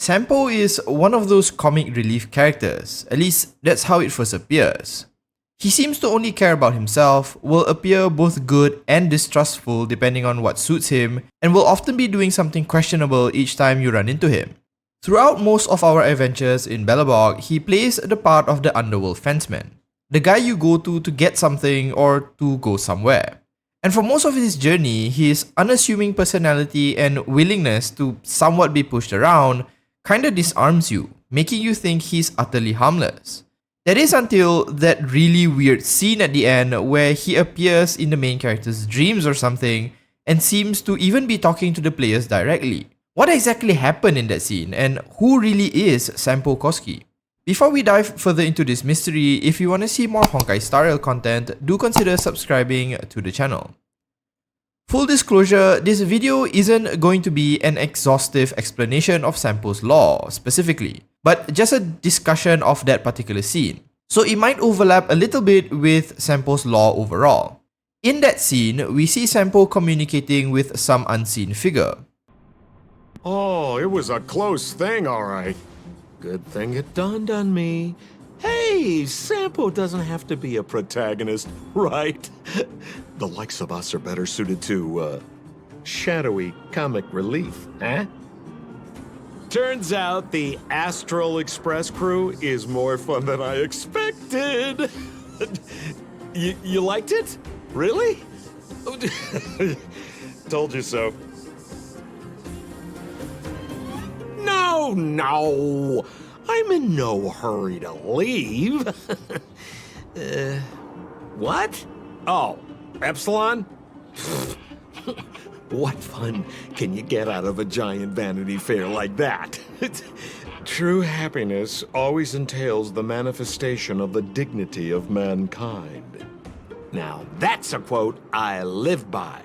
Sampo is one of those comic relief characters, at least that's how it first appears. He seems to only care about himself, will appear both good and distrustful depending on what suits him, and will often be doing something questionable each time you run into him. Throughout most of our adventures in Belobog, he plays the part of the underworld fenceman, the guy you go to get something or to go somewhere. And for most of his journey, his unassuming personality and willingness to somewhat be pushed around kinda disarms you, making you think he's utterly harmless. That is until that really weird scene at the end where he appears in the main character's dreams or something and seems to even be talking to the players directly. What exactly happened in that scene, and who really is Sampo Koski? Before we dive further into this mystery, if you want to see more Honkai Star Rail content, do consider subscribing to the channel. Full disclosure, this video isn't going to be an exhaustive explanation of Sampo's lore specifically, but just a discussion of that particular scene. So it might overlap a little bit with Sampo's lore overall. In that scene, we see Sampo communicating with some unseen figure. Oh, it was a close thing, all right. Good thing it dawned on me. Hey, Sampo doesn't have to be a protagonist, right? The likes of us are better suited to, shadowy comic relief, eh? Turns out the Astral Express crew is more fun than I expected. You liked it? Really? Told you so. No, I'm in no hurry to leave. What? Oh, Epsilon? What fun can you get out of a giant Vanity Fair like that? True happiness always entails the manifestation of the dignity of mankind. Now, that's a quote I live by.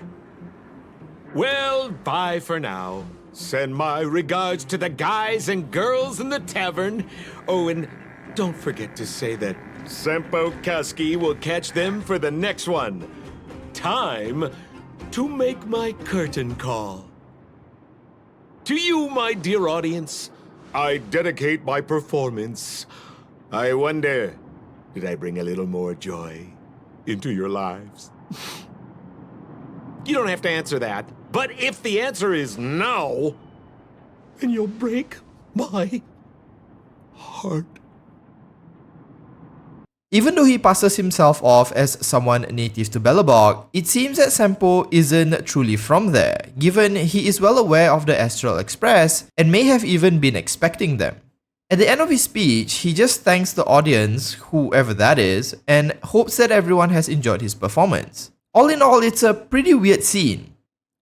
Well, bye for now. Send my regards to the guys and girls in the tavern. Oh, and don't forget to say that Sampo Koski will catch them for the next one. Time to make my curtain call. To you, my dear audience, I dedicate my performance. I wonder, did I bring a little more joy into your lives? You don't have to answer that. But if the answer is no, then you'll break my heart. Even though he passes himself off as someone native to Belobog, it seems that Sampo isn't truly from there, given he is well aware of the Astral Express and may have even been expecting them. At the end of his speech, he just thanks the audience, whoever that is, and hopes that everyone has enjoyed his performance. All in all, it's a pretty weird scene.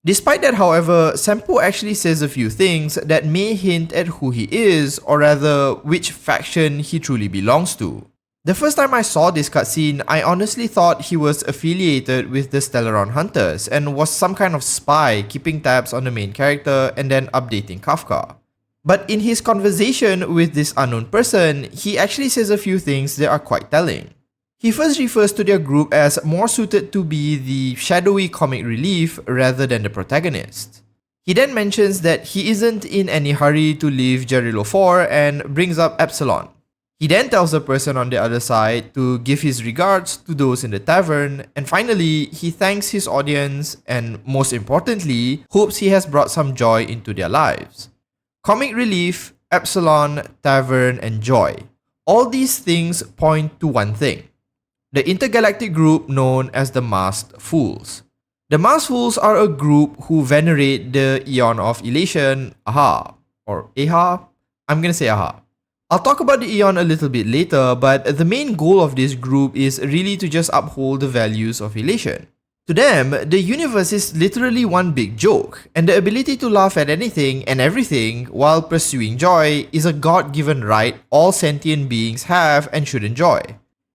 Despite that, however, Sampo actually says a few things that may hint at who he is, or rather, which faction he truly belongs to. The first time I saw this cutscene, I honestly thought he was affiliated with the Stellaron Hunters and was some kind of spy keeping tabs on the main character and then updating Kafka. But in his conversation with this unknown person, he actually says a few things that are quite telling. He first refers to their group as more suited to be the shadowy comic relief rather than the protagonist. He then mentions that he isn't in any hurry to leave Jarilo 4 and brings up Epsilon. He then tells the person on the other side to give his regards to those in the tavern, and finally, he thanks his audience and, most importantly, hopes he has brought some joy into their lives. Comic relief, Epsilon, tavern, and joy. All these things point to one thing: the intergalactic group known as the Masked Fools. The Masked Fools are a group who venerate the Aeon of Elation, Aha, or Aha? I'm gonna say Aha. I'll talk about the Aeon a little bit later, but the main goal of this group is really to just uphold the values of Elation. To them, the universe is literally one big joke, and the ability to laugh at anything and everything while pursuing joy is a God-given right all sentient beings have and should enjoy.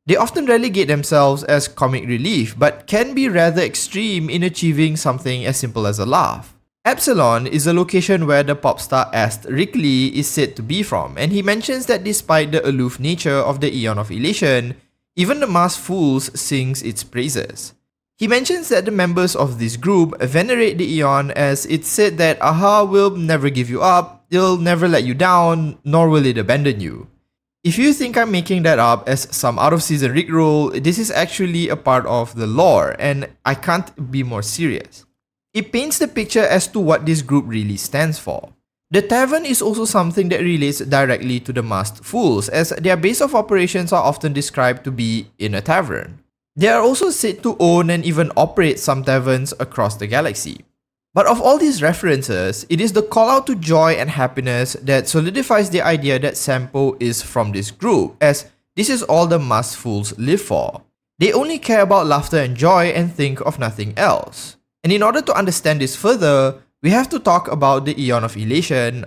They often relegate themselves as comic relief, but can be rather extreme in achieving something as simple as a laugh. Epsilon is a location where the pop star Ast Rickley is said to be from, and he mentions that despite the aloof nature of the Aeon of Elation, even the Masked Fools sings its praises. He mentions that the members of this group venerate the Aeon as it's said that Aha will never give you up it'll never let you down, nor will it abandon you. If you think I'm making that up as some out-of-season rickroll, this is actually a part of the lore, and I can't be more serious. It paints the picture as to what this group really stands for. The tavern is also something that relates directly to the masked fools, as their base of operations are often described to be in a tavern. They are also said to own and even operate some taverns across the galaxy. But of all these references, it is the call out to joy and happiness that solidifies the idea that Sampo is from this group, as this is all the masked fools live for. They only care about laughter and joy and think of nothing else. And in order to understand this further, we have to talk about the Aeon of Elation,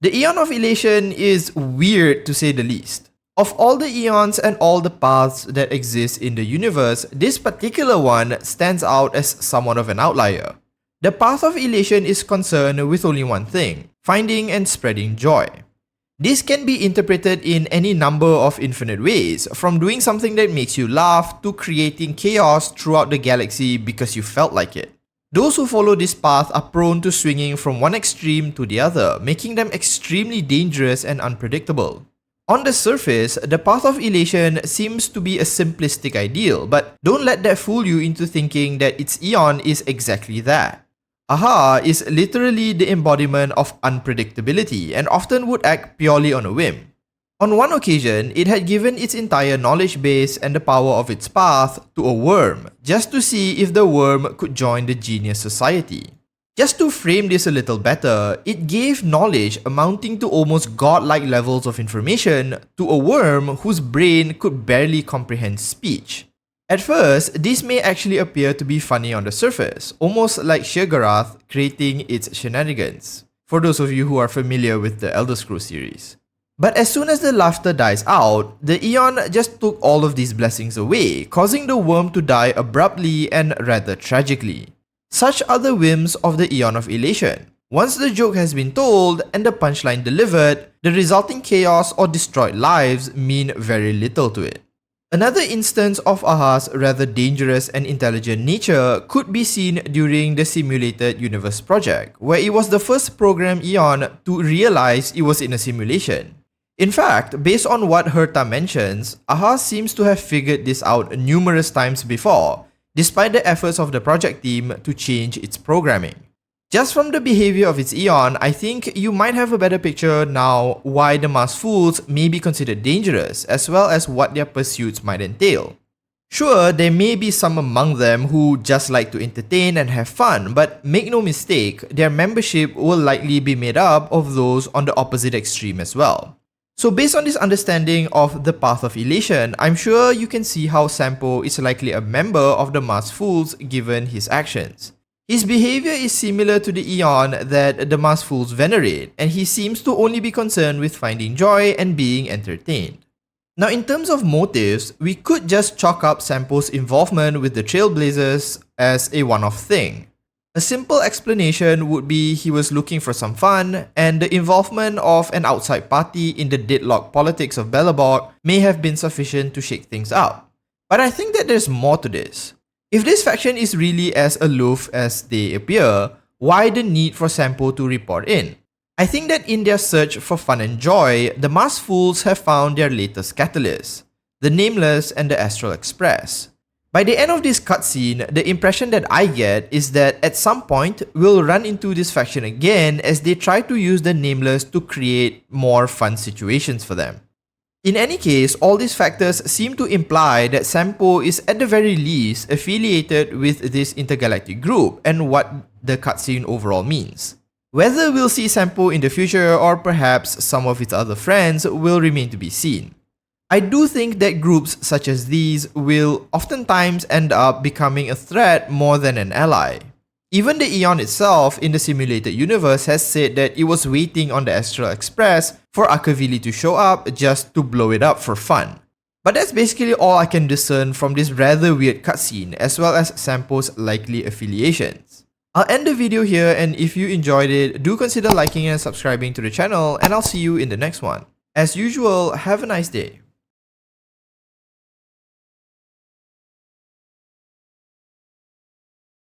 The Aeon of Elation is weird to say the least. Of all the eons and all the paths that exist in the universe, this particular one stands out as somewhat of an outlier. The path of elation is concerned with only one thing: finding and spreading joy. This can be interpreted in any number of infinite ways, from doing something that makes you laugh to creating chaos throughout the galaxy because you felt like it. Those who follow this path are prone to swinging from one extreme to the other, making them extremely dangerous and unpredictable. On the surface, the path of elation seems to be a simplistic ideal, but don't let that fool you into thinking that its eon is exactly that. Aha is literally the embodiment of unpredictability and often would act purely on a whim. On one occasion, it had given its entire knowledge base and the power of its path to a worm, just to see if the worm could join the genius society. Just to frame this a little better, it gave knowledge amounting to almost godlike levels of information to a worm whose brain could barely comprehend speech. At first, this may actually appear to be funny on the surface, almost like Sheogorath creating its shenanigans, for those of you who are familiar with the Elder Scrolls series. But as soon as the laughter dies out, the Aeon just took all of these blessings away, causing the worm to die abruptly and rather tragically. Such are the whims of the Aeon of Elation. Once the joke has been told and the punchline delivered, the resulting chaos or destroyed lives mean very little to it. Another instance of Aha's rather dangerous and intelligent nature could be seen during the Simulated Universe project, where it was the first program Aeon to realize it was in a simulation. In fact, based on what Herta mentions, Aha seems to have figured this out numerous times before, despite the efforts of the project team to change its programming. Just from the behavior of its Aeon, I think you might have a better picture now why the masked fools may be considered dangerous, as well as what their pursuits might entail. Sure, there may be some among them who just like to entertain and have fun, but make no mistake, their membership will likely be made up of those on the opposite extreme as well. So based on this understanding of the path of elation, I'm sure you can see how Sampo is likely a member of the masked fools given his actions. His behavior is similar to the Aeon that the masked fools venerate, and he seems to only be concerned with finding joy and being entertained. Now in terms of motives, we could just chalk up Sampo's involvement with the Trailblazers as a one-off thing. A simple explanation would be he was looking for some fun, and the involvement of an outside party in the deadlock politics of Belobog may have been sufficient to shake things up. But I think that there's more to this. If this faction is really as aloof as they appear, why the need for Sampo to report in? I think that in their search for fun and joy, the masked fools have found their latest catalyst, the Nameless and the Astral Express. By the end of this cutscene, the impression that I get is that at some point, we'll run into this faction again as they try to use the Nameless to create more fun situations for them. In any case, all these factors seem to imply that Sampo is at the very least affiliated with this intergalactic group and what the cutscene overall means. Whether we'll see Sampo in the future or perhaps some of its other friends will remain to be seen. I do think that groups such as these will oftentimes end up becoming a threat more than an ally. Even the Aeon itself in the simulated universe has said that it was waiting on the Astral Express for Akavili to show up just to blow it up for fun. But that's basically all I can discern from this rather weird cutscene as well as Sampo's likely affiliations. I'll end the video here, and if you enjoyed it, do consider liking and subscribing to the channel, and I'll see you in the next one. As usual, have a nice day.